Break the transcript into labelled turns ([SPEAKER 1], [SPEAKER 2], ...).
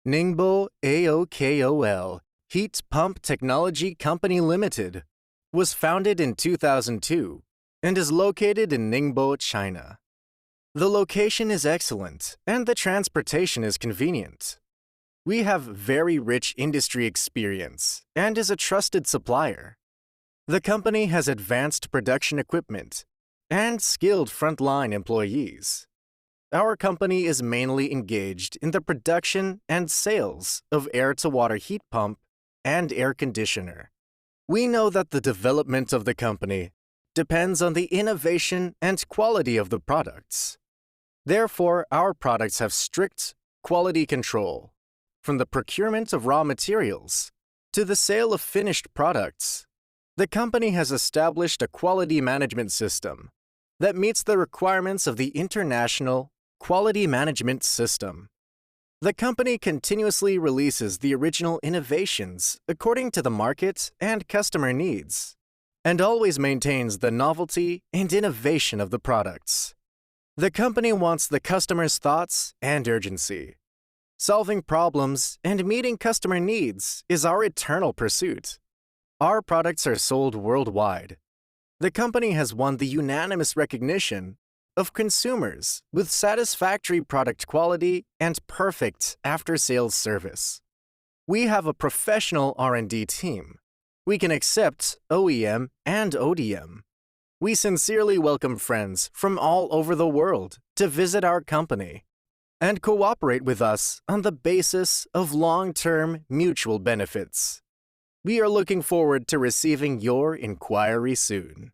[SPEAKER 1] Ningbo AOKOL Heat Pump Technology Company Limited was founded in 2002 and is located in Ningbo, China. The location is excellent and the transportation is convenient. We have very rich industry experience and is a trusted supplier. The company has advanced production equipment and skilled frontline employees. Our company is mainly engaged in the production and sales of air-to-water heat pump and air conditioner. We know that the development of the company depends on the innovation and quality of the products. Therefore, our products have strict quality control, from the procurement of raw materials to the sale of finished products. The company has established a quality management system that meets the requirements of the International Quality Management System. The company continuously releases the original innovations according to the market and customer needs, and always maintains the novelty and innovation of the products. The company wants the customer's thoughts and urgency. Solving problems and meeting customer needs is our eternal pursuit. Our products are sold worldwide. The company has won the unanimous recognition of consumers with satisfactory product quality and perfect after-sales service. We have a professional R&D team. We can accept OEM and ODM. We sincerely welcome friends from all over the world to visit our company and cooperate with us on the basis of long-term mutual benefits. We are looking forward to receiving your inquiry soon.